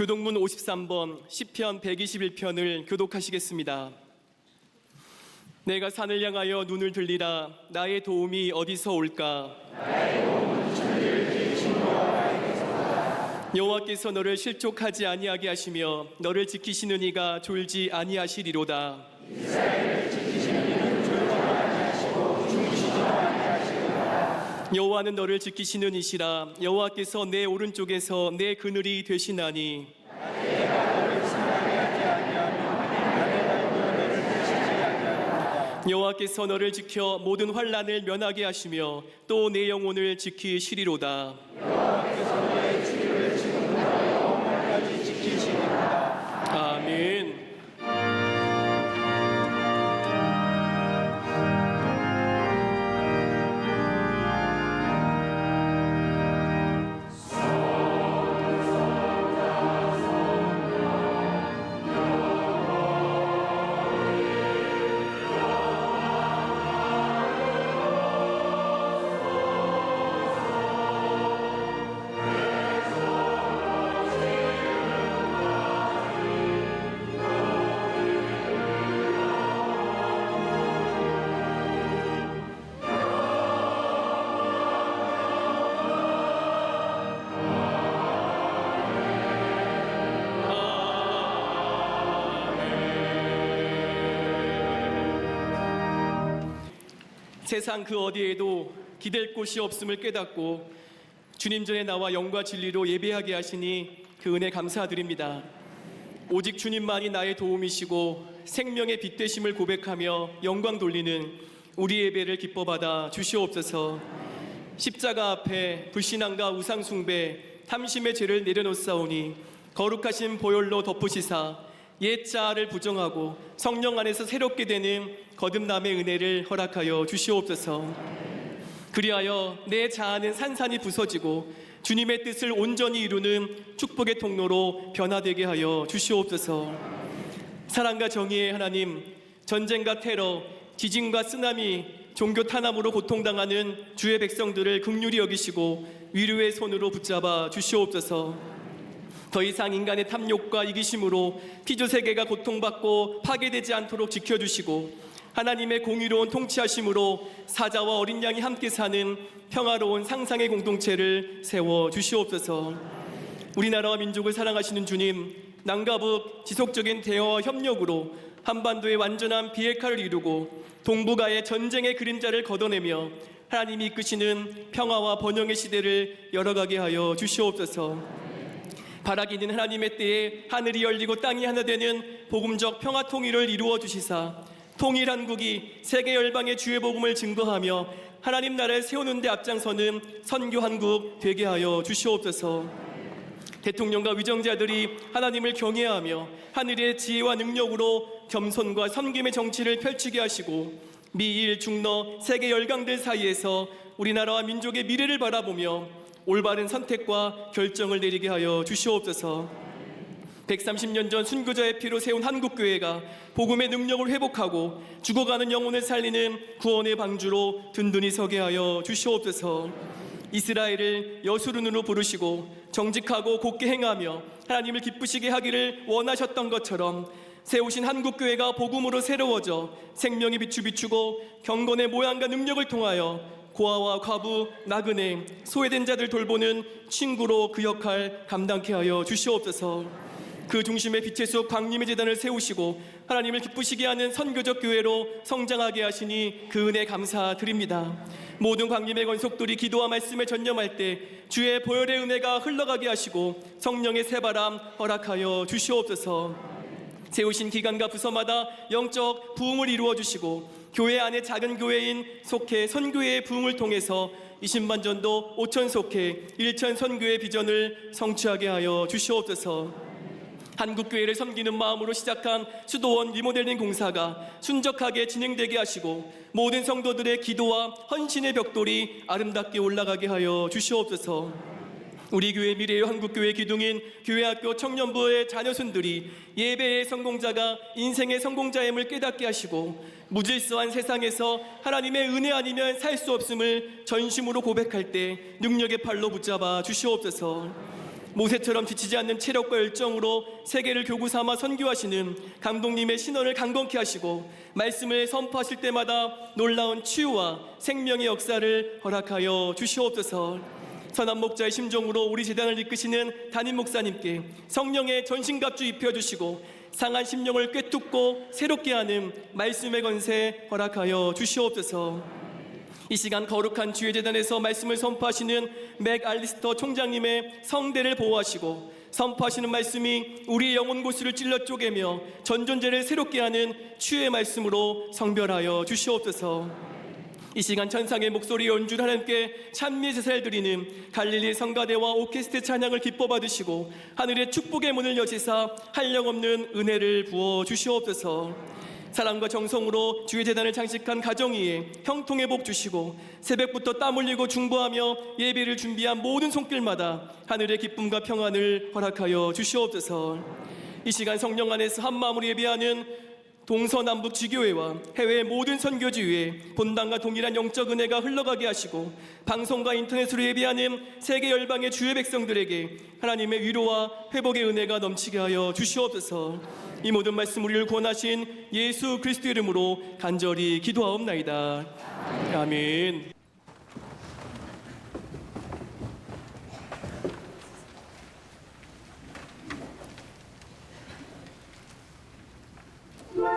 교동문 53번 시편 121편을 교독하시겠습니다. 내가 산을 향하여 눈을 들리라. 나의 도움이 어디서 올까? 나의 도움은 주를 계신 여호와에게서다. 여호와께서 너를 실족하지 아니하게 하시며 너를 지키시는 이가 졸지 아니하시리로다. 이스라엘을 지키시는 이는 졸지 아니하시고 주무시지 아니하시리로다. 여호와는 너를 지키시는 이시라. 여호와께서 내 오른쪽에서 내 그늘이 되시나니. 내가 너를 상하게 하지 아니하며 남의 발로 너를 해치지 아니하리로다. 여호와께서 너를 지켜 모든 환난을 면하게 하시며 또 내 영혼을 지키시리로다. 여호와께서 너의 주를 지금부터 영원까지 지키시리로다. 아멘. 세상 그 어디에도 기댈 곳이 없음을 깨닫고 주님 전에 나와 영과 진리로 예배하게 하시니 그 은혜 감사드립니다. 오직 주님만이 나의 도움이시고 생명의 빛 되심을 고백하며 영광 돌리는 우리 예배를 기뻐 받아 주시옵소서. 십자가 앞에 불신앙과 우상숭배, 탐심의 죄를 내려놓사오니 거룩하신 보혈로 덮으시사 옛 자아를 부정하고 성령 안에서 새롭게 되는 거듭남의 은혜를 허락하여 주시옵소서. 그리하여 내 자아는 산산이 부서지고 주님의 뜻을 온전히 이루는 축복의 통로로 변화되게 하여 주시옵소서. 사랑과 정의의 하나님, 전쟁과 테러, 지진과 쓰나미, 종교 탄압으로 고통당하는 주의 백성들을 긍휼히 여기시고 위로의 손으로 붙잡아 주시옵소서. 더 이상 인간의 탐욕과 이기심으로 피조세계가 고통받고 파괴되지 않도록 지켜주시고 하나님의 공의로운 통치하심으로 사자와 어린 양이 함께 사는 평화로운 상상의 공동체를 세워 주시옵소서. 우리나라와 민족을 사랑하시는 주님, 남과 북 지속적인 대화와 협력으로 한반도의 완전한 비핵화를 이루고 동북아의 전쟁의 그림자를 걷어내며 하나님이 이끄시는 평화와 번영의 시대를 열어가게 하여 주시옵소서. 바라기 있는 하나님의 때에 하늘이 열리고 땅이 하나 되는 복음적 평화 통일을 이루어 주시사 통일 한국이 세계 열방의 주의 복음을 증거하며 하나님 나라를 세우는 데 앞장서는 선교 한국 되게 하여 주시옵소서. 대통령과 위정자들이 하나님을 경외하며 하늘의 지혜와 능력으로 겸손과 섬김의 정치를 펼치게 하시고 미일 중러 세계 열강들 사이에서 우리나라와 민족의 미래를 바라보며 올바른 선택과 결정을 내리게 하여 주시옵소서. 130년 전 순교자의 피로 세운 한국교회가 복음의 능력을 회복하고 죽어가는 영혼을 살리는 구원의 방주로 든든히 서게 하여 주시옵소서. 이스라엘을 여수룬으로 부르시고 정직하고 곧게 행하며 하나님을 기쁘시게 하기를 원하셨던 것처럼 세우신 한국교회가 복음으로 새로워져 생명의 빛을 비추고 경건의 모양과 능력을 통하여 고아와 과부, 나그네, 소외된 자들 돌보는 친구로 그 역할 감당케 하여 주시옵소서. 그 중심에 빛의 숲 광림의 재단을 세우시고 하나님을 기쁘시게 하는 선교적 교회로 성장하게 하시니 그 은혜 감사드립니다. 모든 광림의 권속들이 기도와 말씀에 전념할 때 주의 보혈의 은혜가 흘러가게 하시고 성령의 새바람 허락하여 주시옵소서. 세우신 기관과 부서마다 영적 부흥을 이루어 주시고 교회 안에 작은 교회인 속해 선교회의 부흥을 통해서 20만 전도 5천 속해 1천 선교의 비전을 성취하게 하여 주시옵소서. 한국교회를 섬기는 마음으로 시작한 수도원 리모델링 공사가 순적하게 진행되게 하시고 모든 성도들의 기도와 헌신의 벽돌이 아름답게 올라가게 하여 주시옵소서. 우리 교회 미래의 한국교회 기둥인 교회학교 청년부의 자녀순들이 예배의 성공자가 인생의 성공자임을 깨닫게 하시고 무질서한 세상에서 하나님의 은혜 아니면 살 수 없음을 전심으로 고백할 때 능력의 팔로 붙잡아 주시옵소서. 모세처럼 지치지 않는 체력과 열정으로 세계를 교구 삼아 선교하시는 감독님의 신원을 강건케 하시고 말씀을 선포하실 때마다 놀라운 치유와 생명의 역사를 허락하여 주시옵소서. 선한 목자의 심정으로 우리 재단을 이끄시는 담임 목사님께 성령의 전신갑주 입혀주시고 상한 심령을 꿰뚫고 새롭게 하는 말씀의 권세 허락하여 주시옵소서. 이 시간 거룩한 주의 재단에서 말씀을 선포하시는 맥 알리스터 총장님의 성대를 보호하시고 선포하시는 말씀이 우리의 영혼 고수를 찔러 쪼개며 전존재를 새롭게 하는 치유의 말씀으로 성별하여 주시옵소서. 이 시간 천상의 목소리 연주를 하나님께 찬미의 제사를 드리는 갈릴리 성가대와 오케스트라 찬양을 기뻐 받으시고 하늘의 축복의 문을 여시사 한량없는 은혜를 부어 주시옵소서. 사랑과 정성으로 주의 재단을 장식한 가정 위에 형통의 복 주시고 새벽부터 땀 흘리고 중보하며 예배를 준비한 모든 손길마다 하늘의 기쁨과 평안을 허락하여 주시옵소서. 이 시간 성령 안에서 한마음으로 예배하는 동서남북 지교회와 해외의 모든 선교지 위에 본당과 동일한 영적 은혜가 흘러가게 하시고 방송과 인터넷으로 예배하는 세계 열방의 주의 백성들에게 하나님의 위로와 회복의 은혜가 넘치게 하여 주시옵소서. 이 모든 말씀 우리를 구원하신 예수 그리스도 이름으로 간절히 기도하옵나이다. 아멘. 그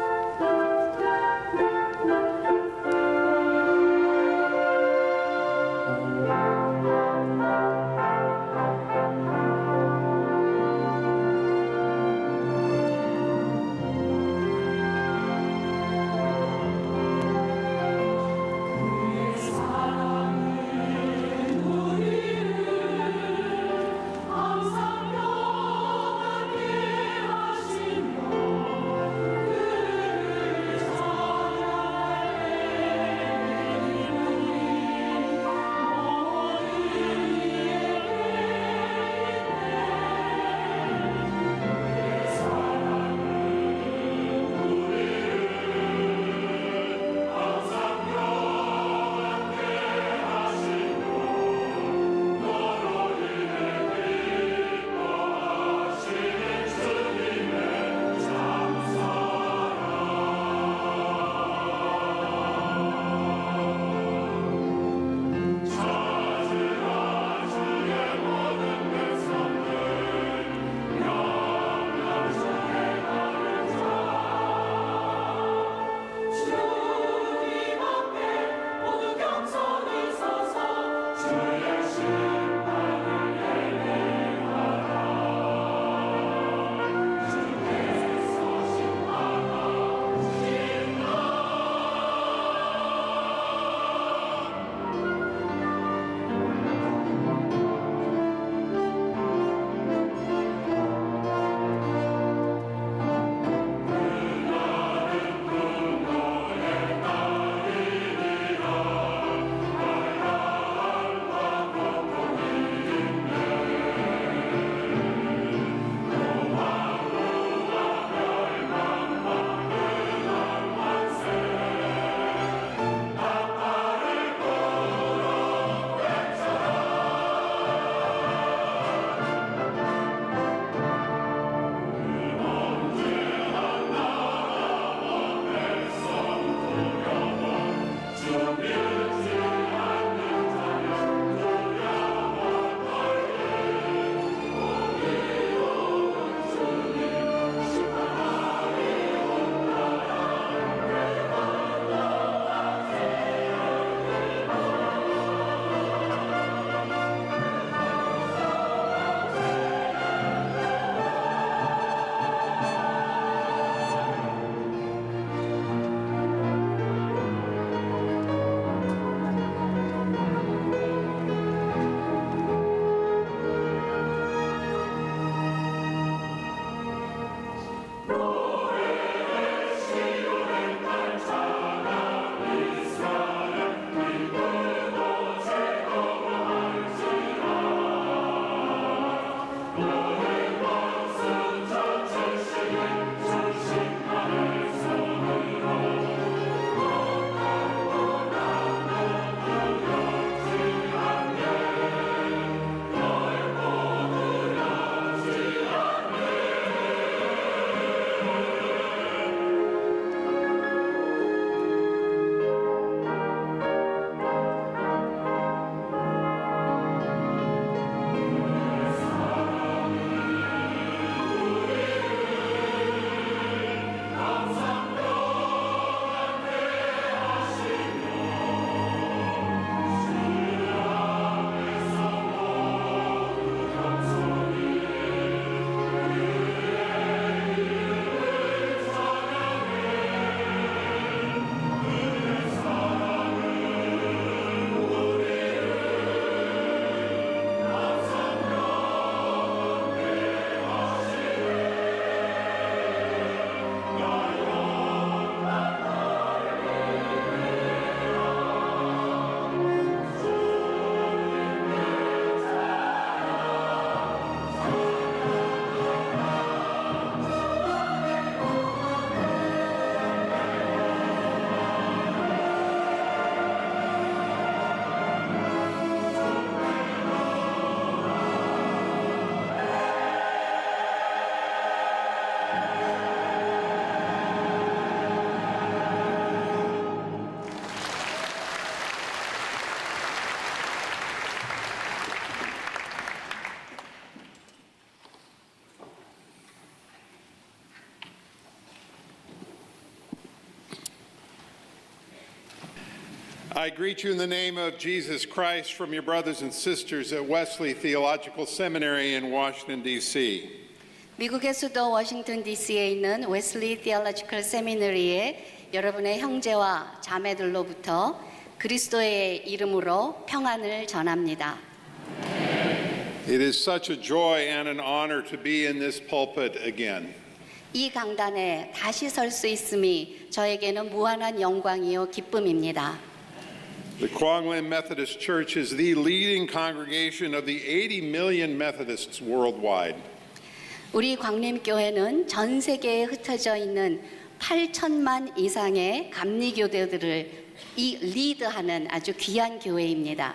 I greet you in the name of Jesus Christ from your brothers and sisters at Wesley Theological Seminary in Washington, D.C. 미국의 수도 워싱턴 DC에 있는 웨슬리 티올로지컬 세미너리의 여러분의 형제와 자매들로부터 그리스도의 이름으로 평안을 전합니다. It is such a joy and an honor to be in this pulpit again. 이 강단에 다시 설 수 있음이 저에게는 무한한 영광이요 기쁨입니다. The Quang Lim Methodist Church is the leading congregation of the 80 million Methodists worldwide. 우리 광림교회는 전 세계에 흩어져 있는 8천만 이상의 감리교대들을 리드하는 아주 귀한 교회입니다.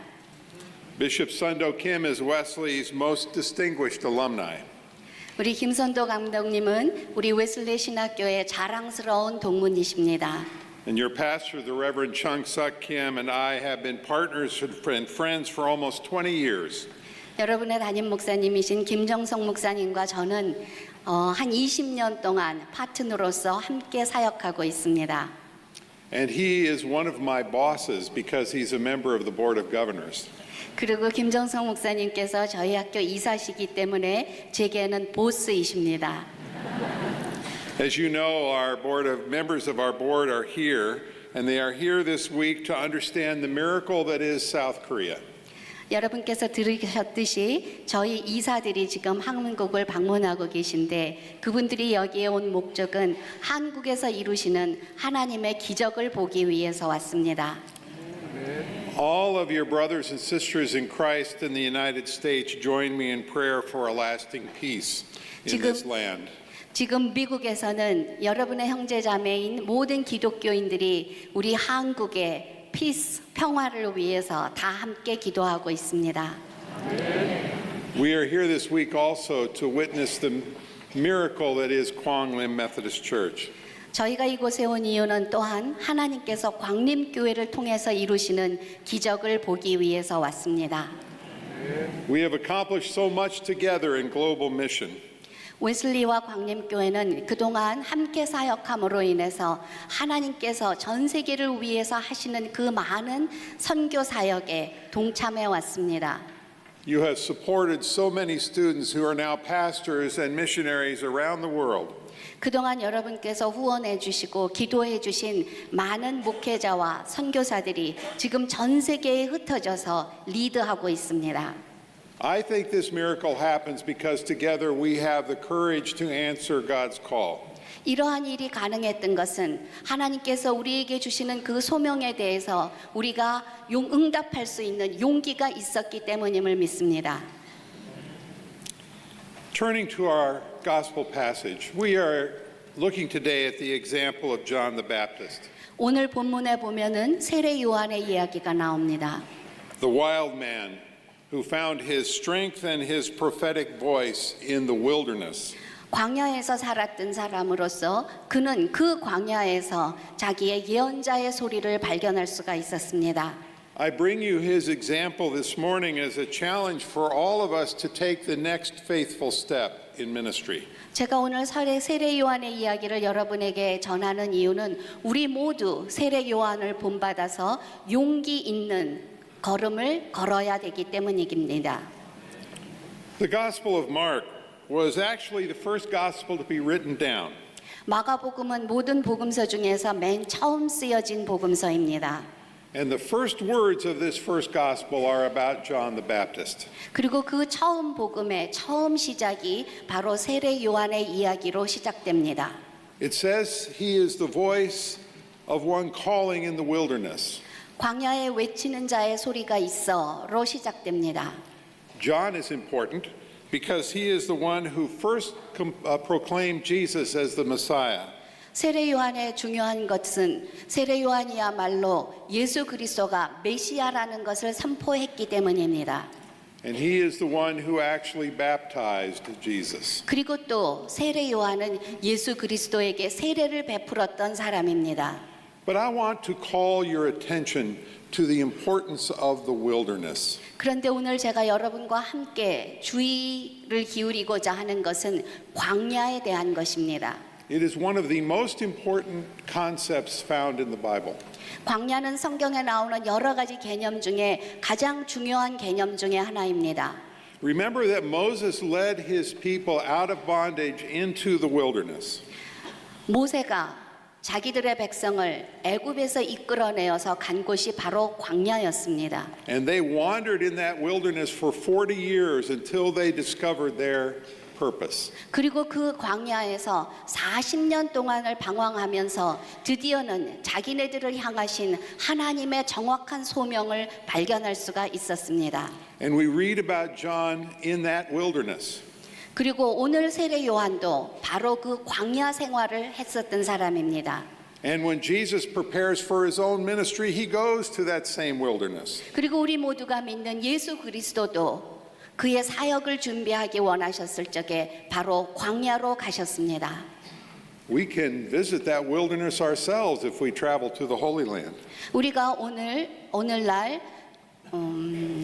Bishop Sundо Kim is Wesley's most distinguished alumni. 우리 김선도 감독님은 우리 웨슬리 신학교의 자랑스러운 동문이십니다. And your pastor, the Reverend Chung Suk Kim, and I have been partners and friends for almost 20 years. 여러분의 담임 목사님이신 김정성 목사님과 저는 한 20년 동안 파트너로서 함께 사역하고 있습니다. And he is one of my bosses because he's a member of the Board of Governors. 그리고 김정성 목사님께서 저희 학교 이사시기 때문에 제게는 보스이십니다. As you know, our members of our board are here, and they are here this week to understand the miracle that is South Korea. 여러분께서 들으셨듯이 저희 이사들이 지금 한국을 방문하고 계신데 그분들이 여기에 온 목적은 한국에서 이루시는 하나님의 기적을 보기 위해서 왔습니다. All of your brothers and sisters in Christ in the United States join me in prayer for a lasting peace in this land. 지금 미국에서는 여러분의 형제자매인 모든 기독교인들이 우리 한국의 피스, 평화를 위해서 다 함께 기도하고 있습니다. We are here this week also to witness the miracle that is Quang Lim Methodist Church. 저희가 이곳에 온 이유는 또한 하나님께서 광림교회를 통해서 이루시는 기적을 보기 위해서 왔습니다. We have accomplished so much together in global mission. 웨슬리와 광림교회는 그동안 함께 사역함으로 인해서 하나님께서 전 세계를 위해서 하시는 그 많은 선교 사역에 동참해 왔습니다. You have supported so many students who are now pastors and missionaries around the world. 그동안 여러분께서 후원해 주시고 기도해 주신 많은 목회자와 선교사들이 지금 전 세계에 흩어져서 리드하고 있습니다. I think this miracle happens because together we have the courage to answer God's call. 이러한 일이 가능했던 것은 하나님께서 우리에게 주시는 그 소명에 대해서 우리가 응답할 수 있는 용기가 있었기 때문임을 믿습니다. Turning to our gospel passage, we are looking today at the example of John the Baptist, 오늘 본문에 보면은 세례 요한의 이야기가 나옵니다. the wild man who found his strength and his prophetic voice in the wilderness. 광야에서 살았던 사람으로서 그는 그 광야에서 자기의 예언자의 소리를 발견할 수가 있었습니다. I bring you his example this morning as a challenge for all of us to take the next faithful step in ministry. 제가 오늘 세례 요한의 이야기를 여러분에게 전하는 이유는 우리 모두 세례 요한을 본받아서 용기 있는 걸음을 걸어야 되기 때문입니다. The Gospel of Mark was actually the first gospel to be written down. 마가복음은 모든 복음서 중에서 맨 처음 쓰여진 복음서입니다. And the first words of this first gospel are about John the Baptist. 그리고 그 처음 복음의 처음 시작이 바로 세례 요한의 이야기로 시작됩니다. It says he is the voice of one calling in the wilderness. 광야에 외치는 자의 소리가 있어로 시작됩니다. John is important because he is the one who first proclaimed Jesus as the Messiah. 세례 요한의 중요한 것은 세례 요한이야말로 예수 그리스도가 메시아라는 것을 선포했기 때문입니다. And he is the one who actually baptized Jesus. 그리고 또 세례 요한은 예수 그리스도에게 세례를 베풀었던 사람입니다. But I want to call your attention to the importance of the wilderness. 그런데 오늘 제가 여러분과 함께 주의를 기울이고자 하는 것은 광야에 대한 것입니다. It is one of the most important concepts found in the Bible. 광야는 성경에 나오는 여러 가지 개념 중에 가장 중요한 개념 중에 하나입니다. Remember that Moses led his people out of bondage into the wilderness. 모세가 자기들의 백성을 애굽에서 이끌어내어서 간 곳이 바로 광야였습니다. And they wandered in that wilderness for 40 years until they discovered their purpose. 그리고 그 광야에서 40년 동안을 방황하면서 드디어는 자기네들을 향하신 하나님의 정확한 소명을 발견할 수가 있었습니다. And we read about John in that wilderness. 그리고 오늘 세례 요한도 바로 그 광야 생활을 했었던 사람입니다. And when Jesus prepares for his own ministry, he goes to that same wilderness. 그리고 우리 모두가 믿는 예수 그리스도도 그의 사역을 준비하기 원하셨을 적에 바로 광야로 가셨습니다. We can visit that wilderness ourselves if we travel to the Holy Land. 우리가 오늘날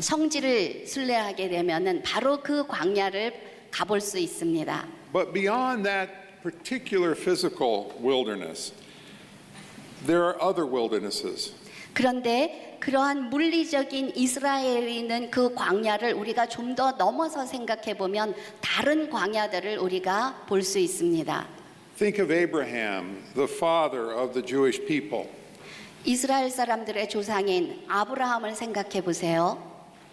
성지를 순례하게 되면은 바로 그 광야를 가볼 수 있습니다. But beyond that particular physical wilderness, there are other wildernesses. 그런데 그러한 물리적인 이스라엘에 있는 그 광야를 우리가 좀 더 넘어서 생각해 보면 다른 광야들을 우리가 볼 수 있습니다. Think of Abraham, the father of the Jewish people. 이스라엘 사람들의 조상인 아브라함을 생각해 보세요.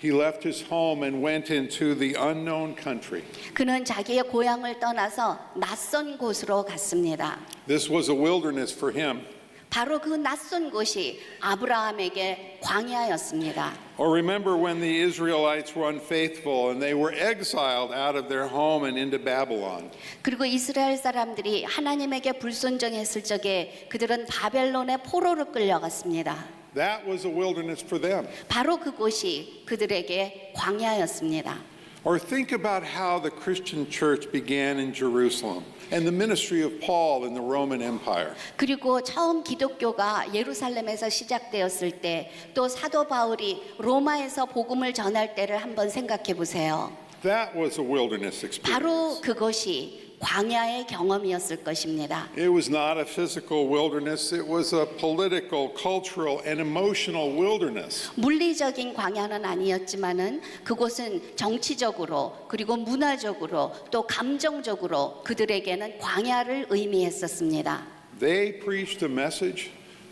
He left his home and went into the unknown country. 그는 자기의 고향을 떠나서 낯선 곳으로 갔습니다. This was a wilderness for him. 바로 그 낯선 곳이 아브라함에게 광야였습니다. Or remember when the Israelites were unfaithful and they were exiled out of their home and into Babylon. 그리고 이스라엘 사람들이 하나님에게 불순종했을 적에 그들은 바벨론의 포로로 끌려갔습니다. That was a wilderness for them. 바로 그곳이 그들에게 광야였습니다. Or think about how the Christian church began in Jerusalem and the ministry of Paul in the Roman Empire. 그리고 처음 기독교가 예루살렘에서 시작되었을 때 또 사도 바울이 로마에서 복음을 전할 때를 한번 생각해 보세요. That was a wilderness experience. 바로 그것이 광야의 경험이었을 것입니다. It was not a physical wilderness, it was a political, cultural, and emotional wilderness. 물리적인 광야는 아니었지만은 그곳은 정치적으로 그리고 문화적으로 또 감정적으로 그들에게는 광야를 의미했었습니다. They preached a message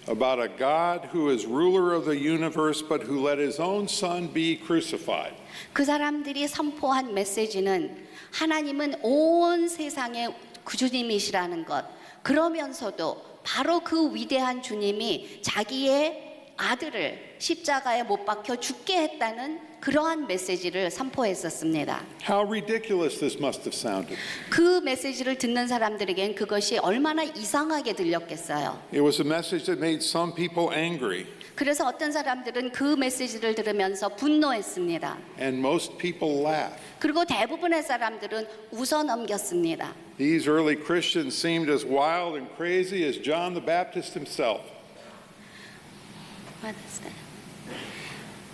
about a God who is ruler of the universe but who let his own son be crucified. 그 사람들이 선포한 메시지는 하나님은 온 세상의 구주님이시라는 것, 그러면서도 바로 그 위대한 주님이 자기의 아들을 십자가에 못 박혀 죽게 했다는 그러한 메시지를 선포했었습니다. How ridiculous this must have sounded. 그 메시지를 듣는 사람들에겐 그것이 얼마나 이상하게 들렸겠어요. It was a message that made some people angry, 그래서 어떤 사람들은 그 메시지를 들으면서 분노했습니다. and most people laughed. 그리고 대부분의 사람들은 웃어 넘겼습니다. These early Christians seemed as wild and crazy as John the Baptist himself.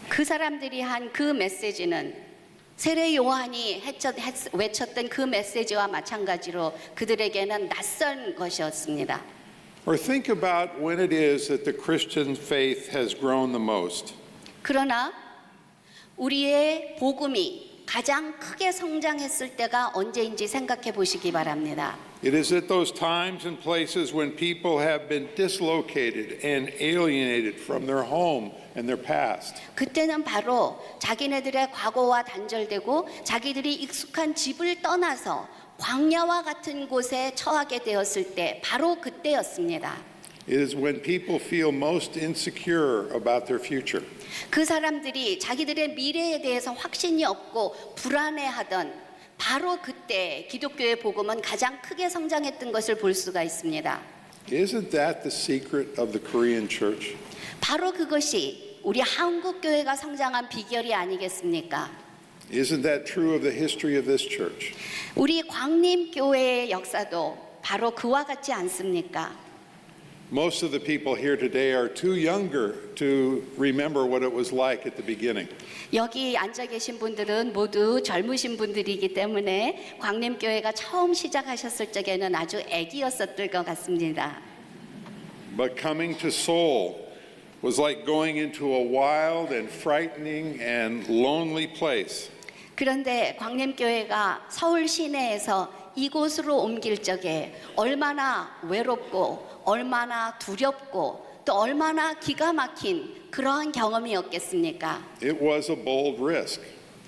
그 사람들이 한 그 메시지는 세례 요한이 외쳤던 그 메시지와 마찬가지로 그들에게는 낯선 것이었습니다. Or think about when it is that the Christian faith has grown the most. 그러나 우리의 복음이 가장 크게 성장했을 때가 언제인지 생각해 보시기 바랍니다. It is at those times and places when people have been dislocated and alienated from their home and their past. 그때는 바로 자기네들의 과거와 단절되고 자기들이 익숙한 집을 떠나서 광야와 같은 곳에 처하게 되었을 때 바로 그때였습니다. It is when people feel most insecure about their future. 그 사람들이 자기들의 미래에 대해서 확신이 없고 불안해하던 바로 그때 기독교의 복음은 가장 크게 성장했던 것을 볼 수가 있습니다. Isn't that the secret of the Korean church? 바로 그것이 우리 한국 교회가 성장한 비결이 아니겠습니까? Isn't that true of the history of this church? 우리 광림 교회의 역사도 바로 그와 같지 않습니까? Most of the people here today are too younger to remember what it was like at the beginning. 여기 앉아 계신 분들은 모두 젊으신 분들이기 때문에 광림교회가 처음 시작하셨을 적에는 아주 애기였었을 것 같습니다. But coming to Seoul was like going into a wild and frightening and lonely place. 그런데 광림교회가 서울 시내에서 이곳으로 옮길 적에 얼마나 외롭고 얼마나 두렵고 또 얼마나 기가 막힌 그러한 경험이었겠습니까? It was a bold risk.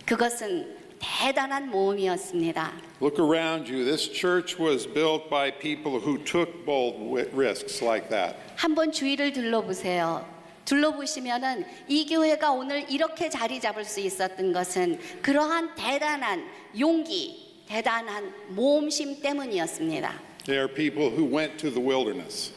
그것은 대단한 모험이었습니다. Look around you. This church was built by people who took bold risks like that. 한번 주위를 둘러보세요. 둘러보시면은 이 교회가 오늘 이렇게 자리 잡을 수 있었던 것은 그러한 대단한 용기, 대단한 모험심 때문이었습니다. They are people who went to the wilderness.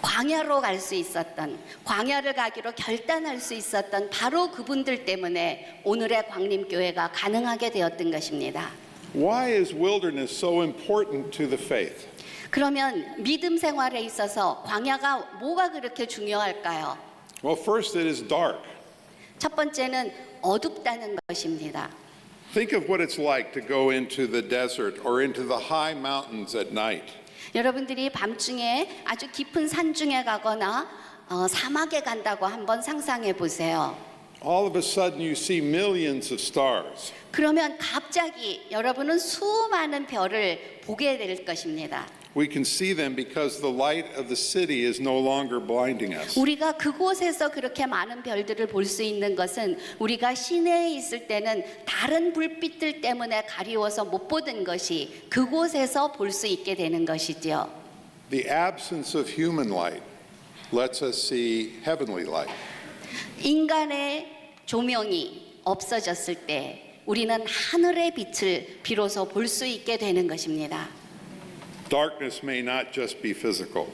광야로 갈 수 있었던, 광야를 가기로 결단할 수 있었던 바로 그분들 때문에 오늘의 광림교회가 가능하게 되었던 것입니다. Why is wilderness so important to the faith? 그러면 믿음 생활에 있어서 광야가 뭐가 그렇게 중요할까요? Well, first it is dark. 첫 번째는 어둡다는 것입니다. Think of what it's like to go into the desert or into the high mountains at night. 여러분들이 밤중에 아주 깊은 산중에 가거나 사막에 간다고 한번 상상해 보세요. All of a sudden you see millions of stars. 그러면 갑자기 여러분은 수많은 별을 보게 될 것입니다. We can see them because the light of the city is no longer blinding us. 우리가 그곳에서 그렇게 많은 별들을 볼 수 있는 것은 우리가 시내에 있을 때는 다른 불빛들 때문에 가리워서 못 보던 것이 그곳에서 볼 수 있게 되는 것이죠. The absence of human light lets us see heavenly light. 인간의 조명이 없어졌을 때 우리는 하늘의 빛을 비로소 볼 수 있게 되는 것입니다. Darkness may not just be physical.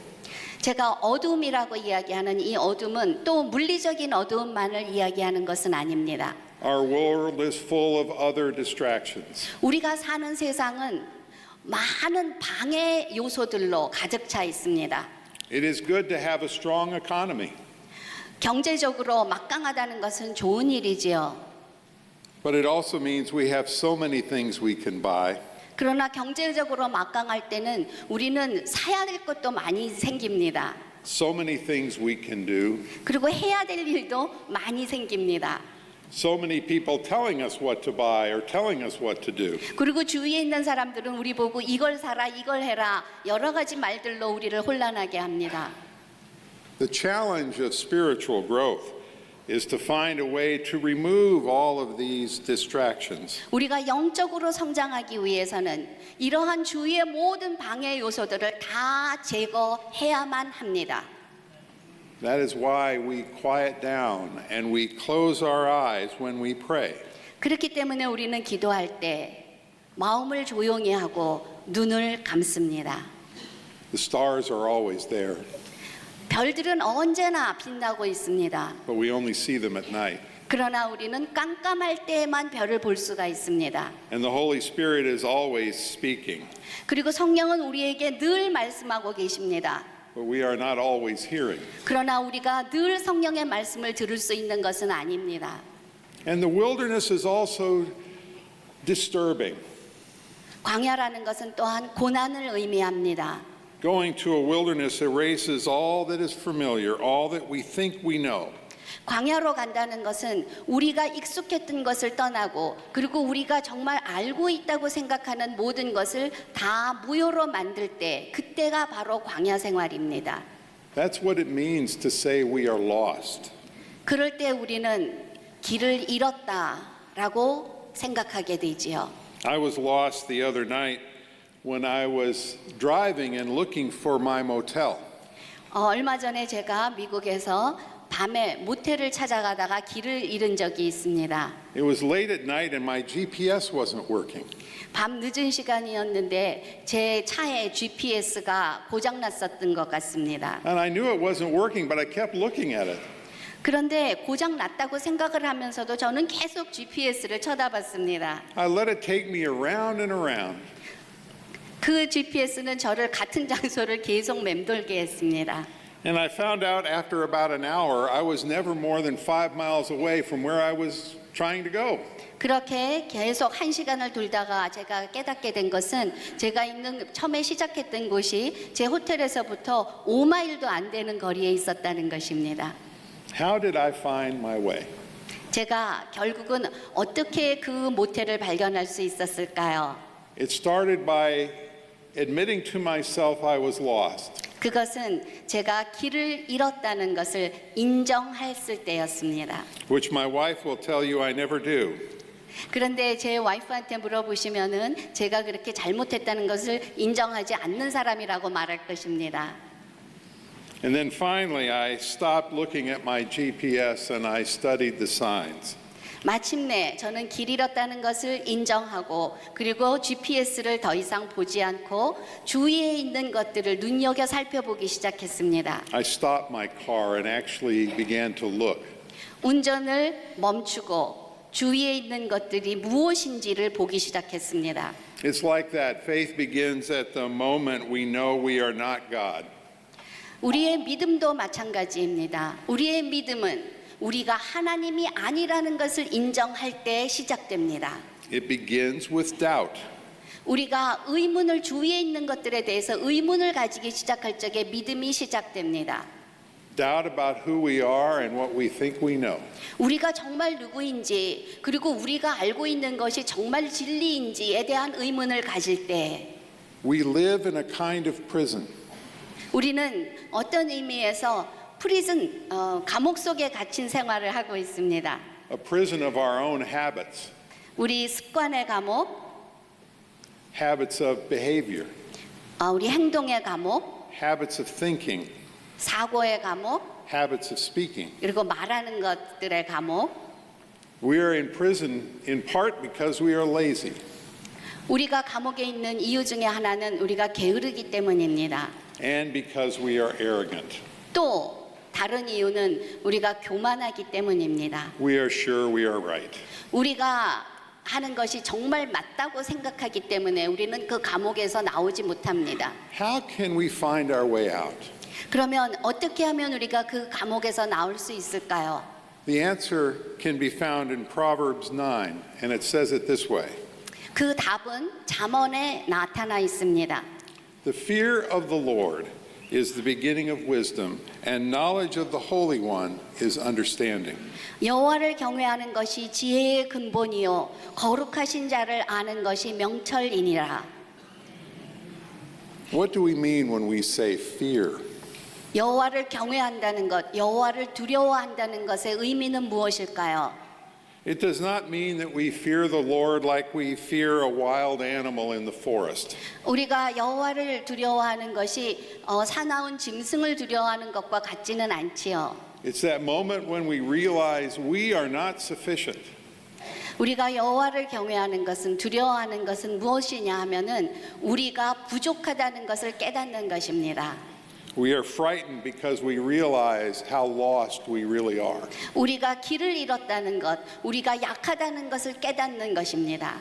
제가 어둠이라고 이야기하는 이 어둠은 또 물리적인 어둠만을 이야기하는 것은 아닙니다. Our world is full of other distractions. 우리가 사는 세상은 많은 방해 요소들로 가득 차 있습니다. It is good to have a strong economy, 경제적으로 막강하다는 것은 좋은 일이지요. but it also means we have so many things we can buy. 그러나 경제적으로 막강할 때는 우리는 사야 될 것도 많이 생깁니다. So many things we can do. 그리고 해야 될 일도 많이 생깁니다. So many people telling us what to buy or telling us what to do. 그리고 주위에 있는 사람들은 우리 보고 이걸 사라, 이걸 해라 여러 가지 말들로 우리를 혼란하게 합니다. The challenge of spiritual growth is to find a way to remove all of these distractions. 우리가 영적으로 성장하기 위해서는 이러한 주위의 모든 방해 요소들을 다 제거해야만 합니다. That is why we quiet down and we close our eyes when we pray. 그렇기 때문에 우리는 기도할 때 마음을 조용히 하고 눈을 감습니다. The stars are always there, 별들은 언제나 빛나고 있습니다. but we only see them at night. 그러나 우리는 깜깜할 때에만 별을 볼 수가 있습니다. And the Holy Spirit is always speaking, 그리고 성령은 우리에게 늘 말씀하고 계십니다. but we are not always hearing. 그러나 우리가 늘 성령의 말씀을 들을 수 있는 것은 아닙니다. And the wilderness is also disturbing. 광야라는 것은 또한 고난을 의미합니다. Going to a wilderness erases all that is familiar, all that we think we know. 광야로 간다는 것은 우리가 익숙했던 것을 떠나고 그리고 우리가 정말 알고 있다고 생각하는 모든 것을 다 무효로 만들 때 그때가 바로 광야 생활입니다. That's what it means to say we are lost. 그럴 때 우리는 길을 잃었다라고 생각하게 되지요. I was lost the other night when I was driving and looking for my motel. 얼마 전에 제가 미국에서 밤에 모텔을 찾아가다가 길을 잃은 적이 있습니다. It was late at night and my GPS wasn't working. 밤 늦은 시간이었는데 제 차에 GPS가 고장났었던 것 같습니다. And I knew it wasn't working, but I kept looking at it. 그런데 고장 났다고 생각을 하면서도 저는 계속 GPS를 쳐다봤습니다. I let it take me around and around. 그 GPS는 저를 같은 장소를 계속 맴돌게 했습니다. And I found out after about an hour, I was never more than 5 miles away from where I was trying to go. 그렇게 계속 1시간을 돌다가 제가 깨닫게 된 것은 제가 있는 처음에 시작했던 곳이 제 호텔에서부터 5마일도 안 되는 거리에 있었다는 것입니다. How did I find my way? 제가 결국은 어떻게 그 모텔을 발견할 수 있었을까요? It started by admitting to myself I was lost. 그것은 제가 길을 잃었다는 것을 인정했을 때였습니다. Which my wife will tell you I never do. 그런데 제 와이프한테 물어보시면은 제가 그렇게 잘못했다는 것을 인정하지 않는 사람이라고 말할 것입니다. And then finally, I stopped looking at my GPS and I studied the signs. 마침내 저는 길 잃었다는 것을 인정하고 그리고 GPS를 더 이상 보지 않고 주위에 있는 것들을 눈여겨 살펴보기 시작했습니다. I stopped my car and actually began to look. 운전을 멈추고 주위에 있는 것들이 무엇인지를 보기 시작했습니다. It's like that. Faith begins at the moment we know we are not God. 우리의 믿음도 마찬가지입니다. 우리의 믿음은 우리가 하나님이 아니라는 것을 인정할 때 시작됩니다. It begins with doubt. 우리가 의문을 주위에 있는 것들에 대해서 의문을 가지기 시작할 적에 믿음이 시작됩니다. Doubt about who we are and what we think we know. 우리가 정말 누구인지 그리고 우리가 알고 있는 것이 정말 진리인지에 대한 의문을 가질 때 We live in a kind of prison. 우리는 어떤 의미에서 프리즌 감옥 속에 갇힌 생활을 하고 있습니다. A prison of our own habits, 우리 습관의 감옥, habits of behavior, 우리 행동의 감옥, habits of thinking, 사고의 감옥, habits of speaking. 그리고 말하는 것들의 감옥. We are in prison in part because we are lazy. 우리가 감옥에 있는 이유 중에 하나는 우리가 게으르기 때문입니다. And because we are arrogant. 또 다른 이유는 우리가 교만하기 때문입니다. We are sure we are right. 우리가 하는 것이 정말 맞다고 생각하기 때문에 우리는 그 감옥에서 나오지 못합니다. How can we find our way out? 그러면 어떻게 하면 우리가 그 감옥에서 나올 수 있을까요? The answer can be found in Proverbs 9, and it says it this way. 그 답은 잠언에 나타나 있습니다. The fear of the Lord is the beginning of wisdom, and knowledge of the Holy One is understanding. 여호와를 경외하는 것이 지혜의 근본이요 거룩하신 자를 아는 것이 명철이니라. What do we mean when we say fear? 여호와를 경외한다는 것, 여호와를 두려워한다는 것의 의미는 무엇일까요? It does not mean that we fear the Lord like we fear a wild animal in the forest. 우리가 여호와를 두려워하는 것이 사나운 짐승을 두려워하는 것과 같지는 않지요. It's that moment when we realize we are not sufficient. 우리가 여호와를 경외하는 것은 두려워하는 것은 무엇이냐 하면은 우리가 부족하다는 것을 깨닫는 것입니다. We are frightened because we realize how lost we really are. 우리가 길을 잃었다는 것, 우리가 약하다는 것을 깨닫는 것입니다.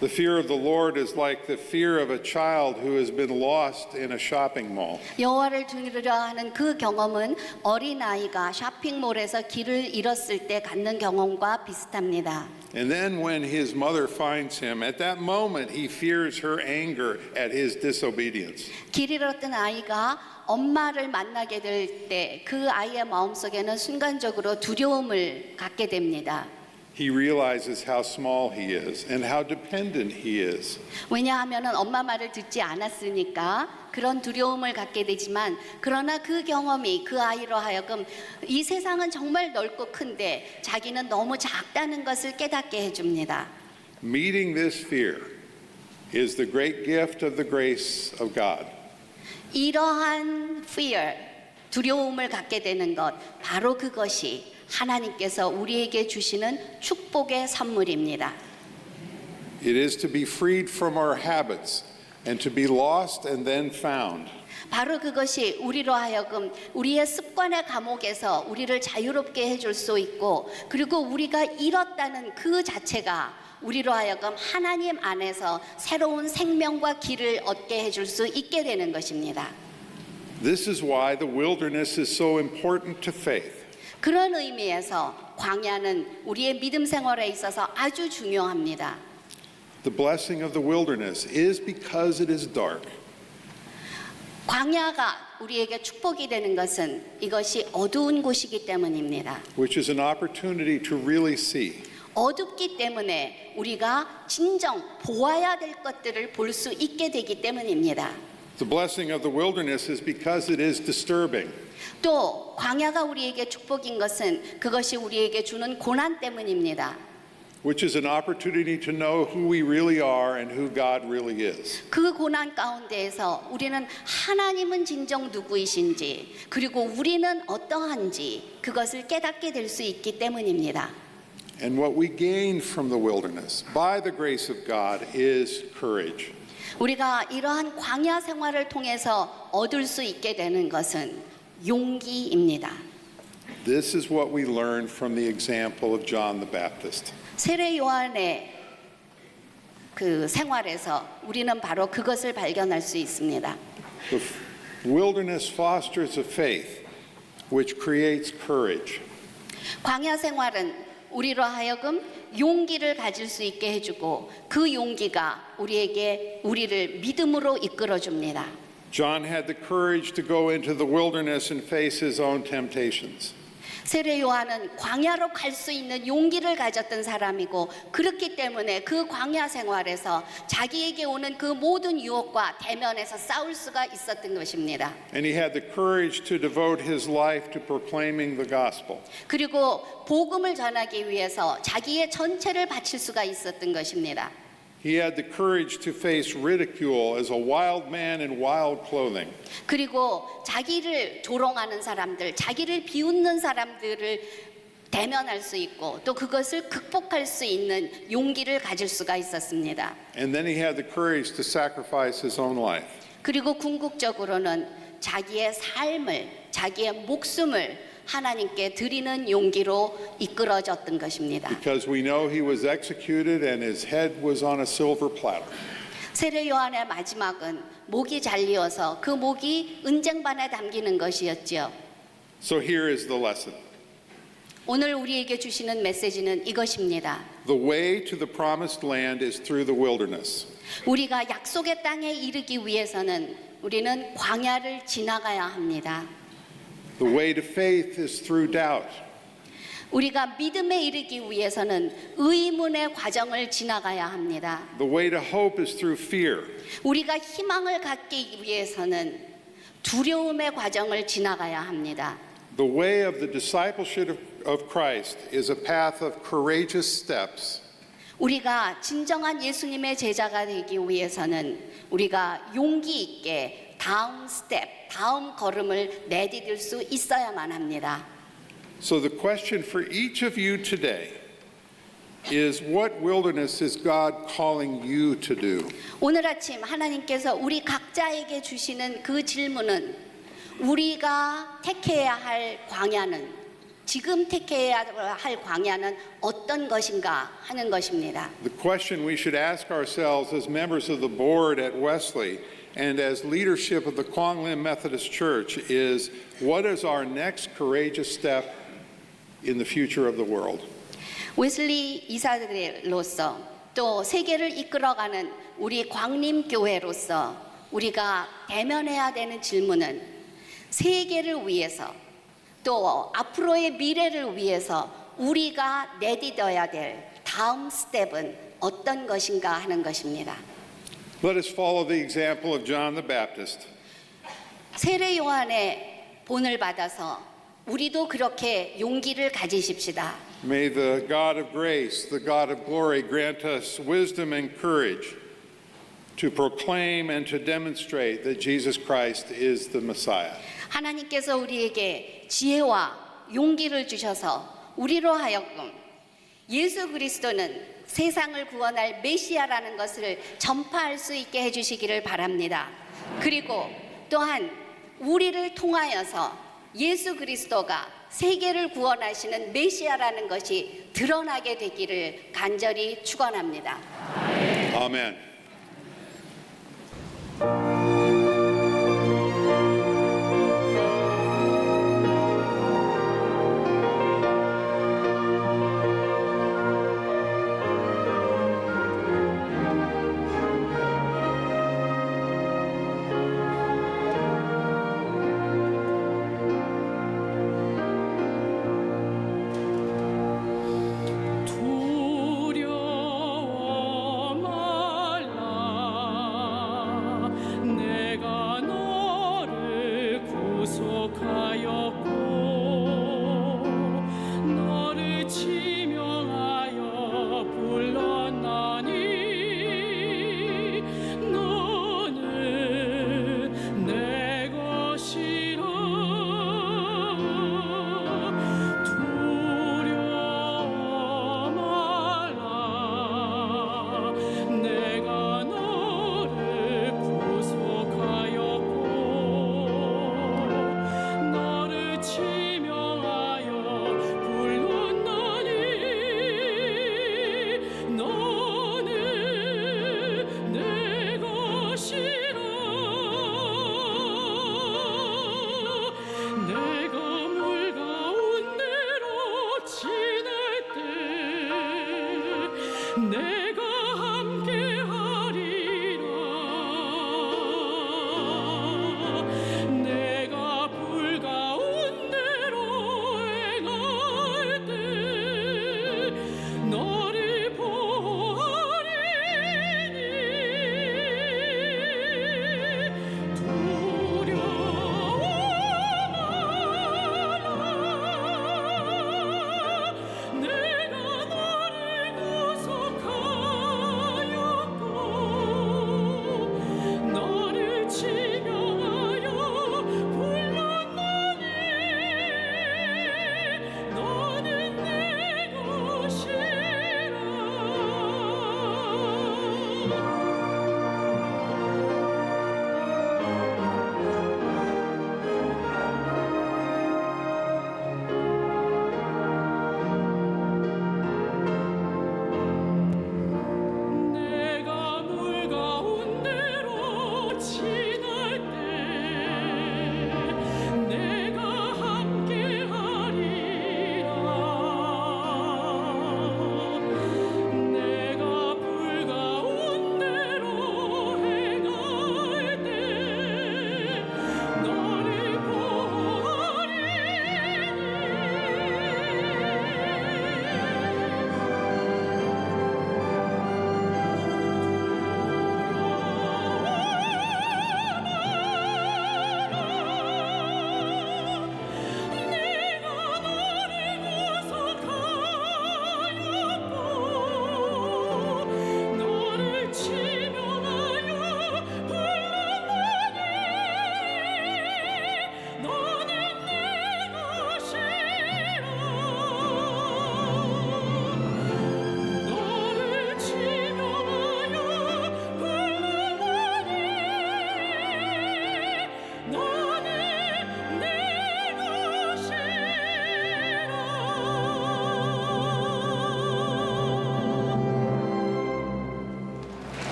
The fear of the Lord is like the fear of a child who has been lost in a shopping mall. 여호와를 두려워하는 그 경험은 어린아이가 쇼핑몰에서 길을 잃었을 때 갖는 경험과 비슷합니다. And then when his mother finds him, at that moment he fears her anger at his disobedience. 길 잃었던 아이가 엄마를 만나게 될 때 그 아이의 마음속에는 순간적으로 두려움을 갖게 됩니다. He realizes how small he is and how dependent he is. 왜냐하면 엄마 말을 듣지 않았으니까 그런 두려움을 갖게 되지만 그러나 그 경험이 그 아이로 하여금 이 세상은 정말 넓고 큰데 자기는 너무 작다는 것을 깨닫게 해줍니다. Meeting this fear is the great gift of the grace of God. 이러한 fear, 두려움을 갖게 되는 것, 바로 그것이 하나님께서 우리에게 주시는 축복의 선물입니다. It is to be freed from our habits and to be lost and then found. 바로 그것이 우리로 하여금 우리의 습관의 감옥에서 우리를 자유롭게 해줄 수 있고 그리고 우리가 잃었다는 그 자체가 우리로 하여금 하나님 안에서 새로운 생명과 길을 얻게 해줄 수 있게 되는 것입니다. This is why the wilderness is so important to faith. 그런 의미에서 광야는 우리의 믿음 생활에 있어서 아주 중요합니다. The blessing of the wilderness is because it is dark. 광야가 우리에게 축복이 되는 것은 이것이 어두운 곳이기 때문입니다. Which is an opportunity to really see. 어둡기 때문에 우리가 진정 보아야 될 것들을 볼 수 있게 되기 때문입니다. The blessing of the wilderness is because it is disturbing. 또 광야가 우리에게 축복인 것은 그것이 우리에게 주는 고난 때문입니다. Which is an opportunity to know who we really are and who God really is. 그 고난 가운데에서 우리는 하나님은 진정 누구이신지 그리고 우리는 어떠한지 그것을 깨닫게 될 수 있기 때문입니다. And what we gain from the wilderness, by the grace of God, is courage. 우리가 이러한 광야 생활을 통해서 얻을 수 있게 되는 것은 용기입니다. This is what we learn from the example of John the Baptist. 세례 요한의 그 생활에서 우리는 바로 그것을 발견할 수 있습니다. The wilderness fosters a faith which creates courage. 광야 생활은 우리로 하여금 용기를 가질 수 있게 해주고 그 용기가 우리를 믿음으로 이끌어 줍니다. John had the courage to go into the wilderness and face his own temptations. 세례 요한은 광야로 갈 수 있는 용기를 가졌던 사람이고 그렇기 때문에 그 광야 생활에서 자기에게 오는 그 모든 유혹과 대면해서 싸울 수가 있었던 것입니다. And he had the courage to devote his life to proclaiming the gospel. 그리고 복음을 전하기 위해서 자기의 전체를 바칠 수가 있었던 것입니다. He had the courage to face ridicule as a wild man in wild clothing. 그리고 자기를 조롱하는 사람들, 자기를 비웃는 사람들을 대면할 수 있고 또 그것을 극복할 수 있는 용기를 가질 수가 있었습니다. And then he had the courage to sacrifice his own life. 그리고 궁극적으로는 자기의 삶을, 자기의 목숨을 하나님께 드리는 용기로 이끌어졌던 것입니다. Because we know he was executed and his head was on a silver platter. 세례 요한의 마지막은 목이 잘리어서 그 목이 은쟁반에 담기는 것이었죠. So here is the lesson. 오늘 우리에게 주시는 메시지는 이것입니다. The way to the promised land is through the wilderness. 우리가 약속의 땅에 이르기 위해서는 우리는 광야를 지나가야 합니다. The way to faith is through doubt. 우리가 믿음에 이르기 위해서는 의문의 과정을 지나가야 합니다. The way to hope is through fear. 우리가 희망을 갖기 위해서는 두려움의 과정을 지나가야 합니다. The way of the discipleship of Christ is a path of courageous steps. 우리가 진정한 예수님의 제자가 되기 위해서는 우리가 용기 있게 다음 스텝, 다음 걸음을 내디딜 수 있어야만 합니다. So the question for each of you today is what wilderness is God calling you to do? 오늘 아침 하나님께서 우리 각자에게 주시는 그 질문은 우리가 택해야 할 광야는 지금 택해야 할 광야는 어떤 것인가 하는 것입니다. The question we should ask ourselves as members of the board at Wesley and as leadership of the Quang Lim Methodist Church is what is our next courageous step in the future of the world? 웨슬리 이사들로서 또 세계를 이끌어가는 우리 광림교회로서 우리가 대면해야 되는 질문은 세계를 위해서 또 앞으로의 미래를 위해서 우리가 내딛어야 될 다음 스텝은 어떤 것인가 하는 것입니다. Let us follow the example of John the Baptist. 세례 요한의 본을 받아서 우리도 그렇게 용기를 가지십시다. May the God of grace, the God of glory, grant us wisdom and courage to proclaim and to demonstrate that Jesus Christ is the Messiah. 하나님께서 우리에게 지혜와 용기를 주셔서 우리로 하여금 예수 그리스도는 세상을 구원할 메시아라는 것을 전파할 수 있게 해주시기를 바랍니다. 그리고 또한 우리를 통하여서 예수 그리스도가 세계를 구원하시는 메시아라는 것이 드러나게 되기를 간절히 축원합니다. Amen. 두려워 말라 내가 너를 구속하였고 너를 지명하여 불렀나니 너는 내 것이라 두려워 말라 내가 너를 구속하였고 너를 지명하여 불렀나니 너는 내 것이라 내가 물 가운데로 지날 때 내가 함께하리라 내가 불 가운데로 행할 때 너를 보호하리니 두려워 말라 내가 너를 구속하였고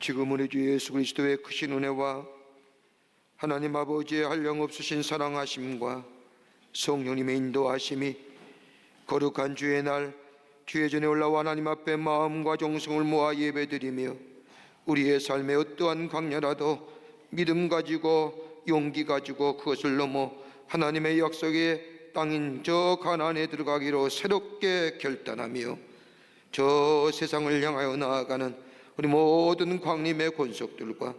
지금 우리 주 예수 그리스도의 크신 은혜와 하나님 아버지의 한량없으신 사랑하심과 성령님의 인도하심이 거룩한 주의 날 주의 전에 올라와 하나님 앞에 마음과 정성을 모아 예배드리며 우리의 삶의 어떠한 광야라도 믿음 가지고 용기 가지고 그것을 넘어 하나님의 약속의 땅인 저 가나안에 들어가기로 새롭게 결단하며 저 세상을 향하여 나아가는 우리 모든 광림의 권속들과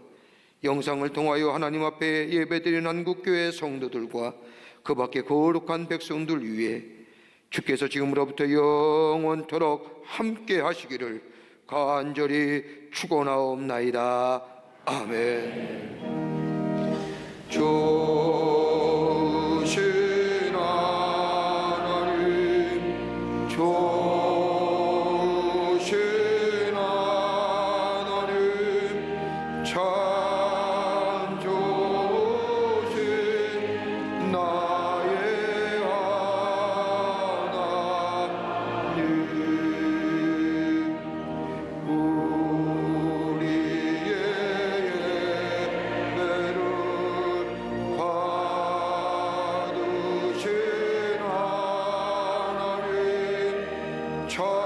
영상을 통하여 하나님 앞에 예배드리는 한국교회 성도들과 그 밖에 거룩한 백성들 위해 주께서 지금으로부터 영원토록 함께 하시기를 간절히 축원하옵나이다. 아멘. 조신 하나님, 조신 하나님, 참 조신 나의 하나님. 우리의 예배를 받으신 하나님, 참